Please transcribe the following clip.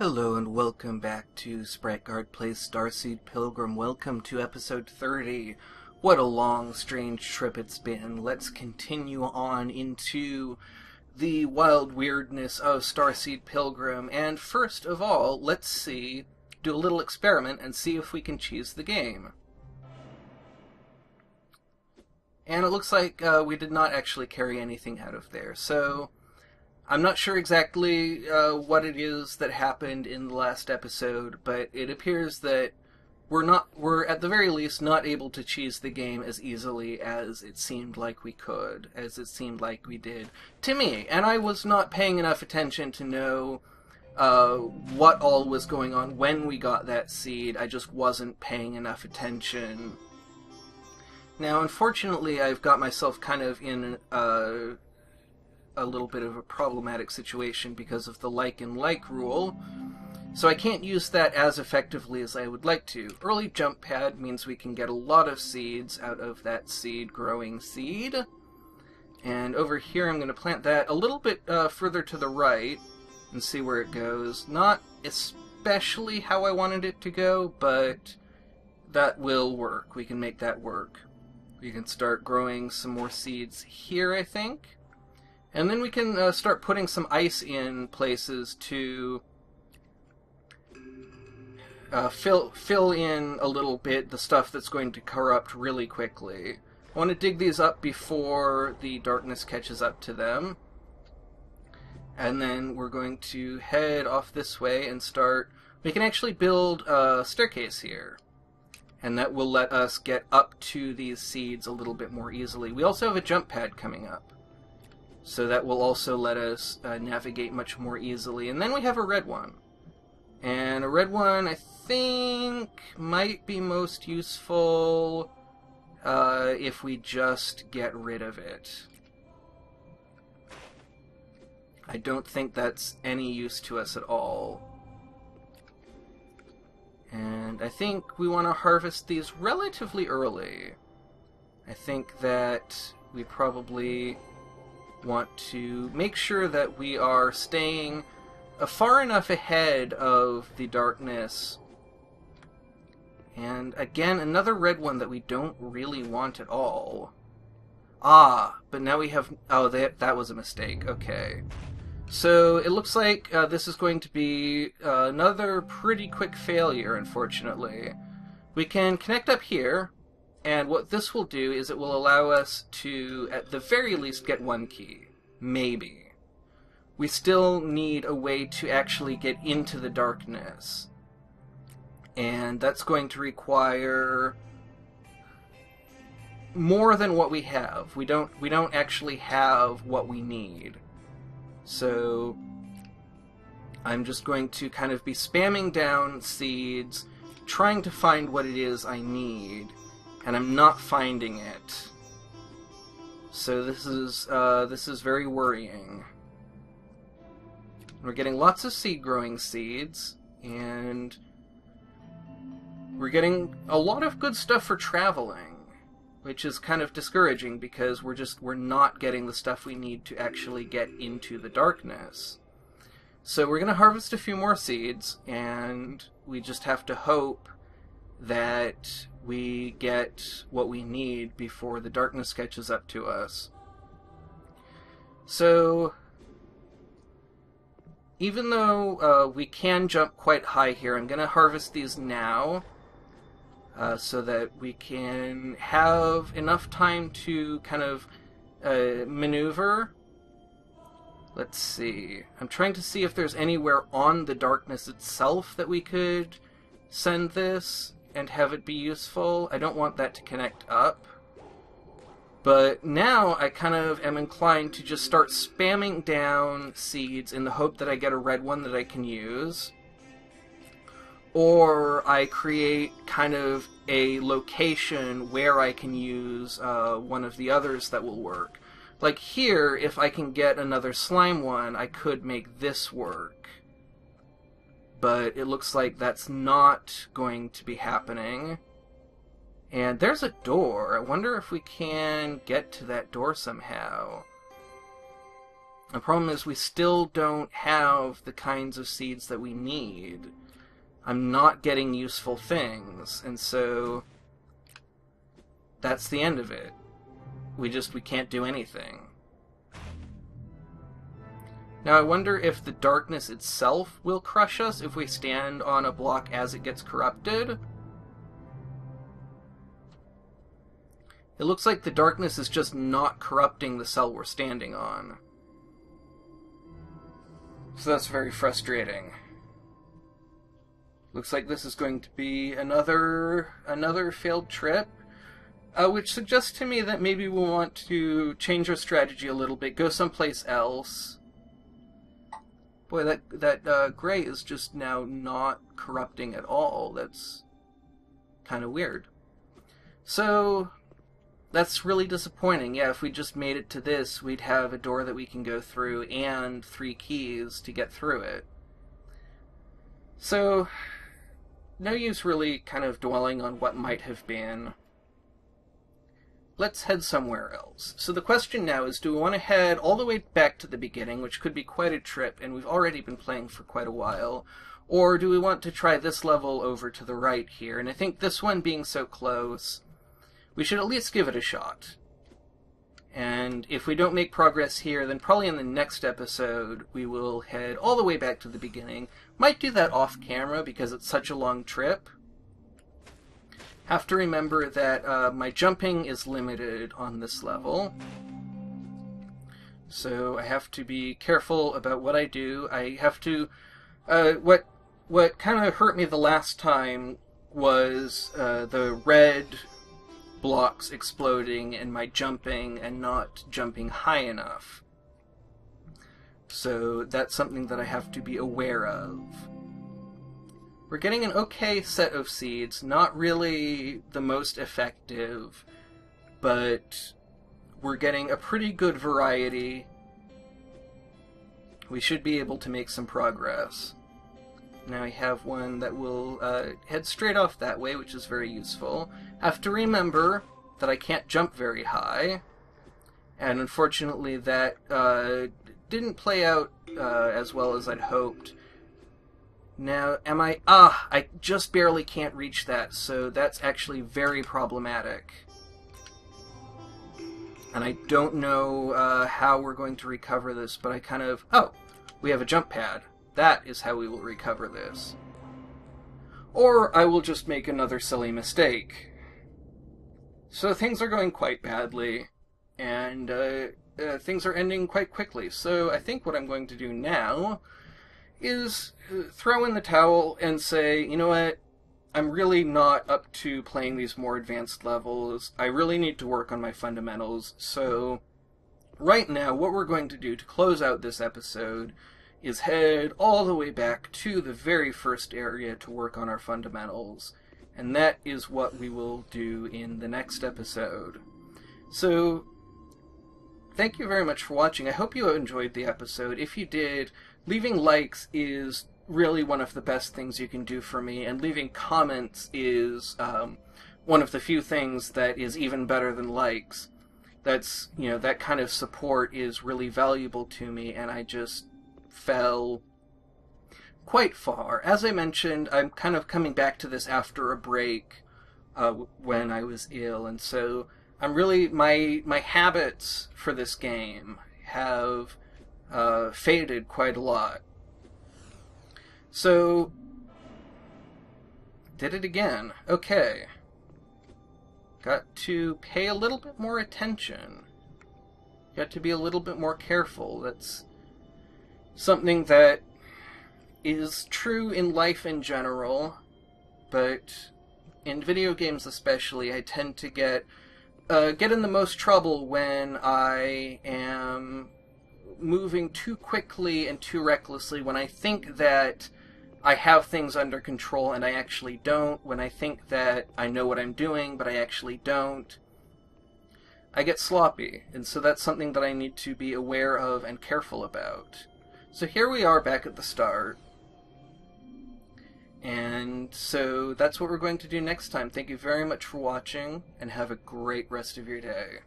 Hello and welcome back to Sprite Guard Plays Starseed Pilgrim. Welcome to episode 30. What a long, strange trip it's been. Let's continue on into the wild weirdness of Starseed Pilgrim. And first of all, let's do a little experiment and see if we can cheese the game. And it looks like we did not actually carry anything out of there, so I'm not sure exactly what it is that happened in the last episode, but it appears that we're at the very least not able to cheese the game as easily as it seemed like we could, as it seemed like we did to me. And I was not paying enough attention to know what all was going on when we got that seed. I just wasn't paying enough attention. Now, unfortunately, I've got myself kind of in a little bit of a problematic situation because of the like and like rule, so I can't use that as effectively as I would like to. Early jump pad means we can get a lot of seeds out of that seed growing seed. And over here I'm going to plant that a little bit further to the right and see where it goes. Not especially how I wanted it to go, but that will work. We can make that work. We can start growing some more seeds here, I think. And then we can start putting some ice in places to fill in a little bit the stuff that's going to corrupt really quickly. I want to dig these up before the darkness catches up to them. And then we're going to head off this way and start. We can actually build a staircase here. And that will let us get up to these seeds a little bit more easily. We also have a jump pad coming up, so that will also let us navigate much more easily. And then we have a red one. And a red one, I think, might be most useful if we just get rid of it. I don't think that's any use to us at all. And I think we want to harvest these relatively early. I think that we probably want to make sure that we are staying far enough ahead of the darkness. And again, another red one that we don't really want at all. Ah, but now we have... Oh, that was a mistake. Okay. So it looks like this is going to be another pretty quick failure, unfortunately. We can connect up here, and what this will do is it will allow us to, at the very least, get one key. Maybe. We still need a way to actually get into the darkness. And that's going to require more than what we have. We don't actually have what we need. So I'm just going to kind of be spamming down seeds, trying to find what it is I need, and I'm not finding it. So this is very worrying. We're getting lots of seed-growing seeds, and we're getting a lot of good stuff for traveling, which is kind of discouraging because we're not getting the stuff we need to actually get into the darkness. So we're going to harvest a few more seeds, and we just have to hope that we get what we need before the darkness catches up to us. So even though we can jump quite high here, I'm going to harvest these now. So that we can have enough time to kind of maneuver. Let's see. I'm trying to see if there's anywhere on the darkness itself that we could send this and have it be useful. I don't want that to connect up. But now I kind of am inclined to just start spamming down seeds in the hope that I get a red one that I can use. Or I create kind of a location where I can use one of the others that will work. Like here, if I can get another slime one, I could make this work. But it looks like that's not going to be happening. And there's a door. I wonder if we can get to that door somehow. The problem is we still don't have the kinds of seeds that we need. I'm not getting useful things, and so that's the end of it. We can't do anything. Now I wonder if the darkness itself will crush us if we stand on a block as it gets corrupted. It looks like the darkness is just not corrupting the cell we're standing on. So that's very frustrating. Looks like this is going to be another failed trip, which suggests to me that maybe we'll want to change our strategy a little bit, go someplace else. Boy, that gray is just now not corrupting at all. That's kind of weird. So that's really disappointing. Yeah, if we just made it to this, we'd have a door that we can go through and 3 keys to get through it. So no use really kind of dwelling on what might have been. Let's head somewhere else. So the question now is, do we want to head all the way back to the beginning, which could be quite a trip, and we've already been playing for quite a while, or do we want to try this level over to the right here? And I think this one being so close, we should at least give it a shot. And if we don't make progress here, then probably in the next episode we will head all the way back to the beginning. Might do that off camera because it's such a long trip. Have to remember that my jumping is limited on this level, so I have to be careful about what I do. I have to... what kind of hurt me the last time was the red blocks exploding and my jumping and not jumping high enough. So that's something that I have to be aware of. We're getting an okay set of seeds, not really the most effective, but we're getting a pretty good variety. We should be able to make some progress. Now I have one that will head straight off that way, which is very useful. Have to remember that I can't jump very high, and unfortunately that didn't play out as well as I'd hoped. Now, I just barely can't reach that, so that's actually very problematic. And I don't know how we're going to recover this, but I kind of... Oh, we have a jump pad. That is how we will recover this. Or I will just make another silly mistake. So things are going quite badly, and things are ending quite quickly. So I think what I'm going to do now is throw in the towel and say, you know what, I'm really not up to playing these more advanced levels. I really need to work on my fundamentals. So right now, what we're going to do to close out this episode is head all the way back to the very first area to work on our fundamentals. And that is what we will do in the next episode. So thank you very much for watching. I hope you enjoyed the episode. If you did, leaving likes is really one of the best things you can do for me, and leaving comments is one of the few things that is even better than likes. That's, that kind of support is really valuable to me, and I just fell quite far. As I mentioned, I'm kind of coming back to this after a break when I was ill, and so I'm really, my habits for this game have faded quite a lot. So, did it again. Okay. Got to pay a little bit more attention. Got to be a little bit more careful. That's something that is true in life in general, but in video games especially, I tend to get in the most trouble when I am moving too quickly and too recklessly, when I think that I have things under control and I actually don't, when I think that I know what I'm doing but I actually don't. I get sloppy, and so that's something that I need to be aware of and careful about. So here we are back at the start, and so that's what we're going to do next time. Thank you very much for watching, and have a great rest of your day.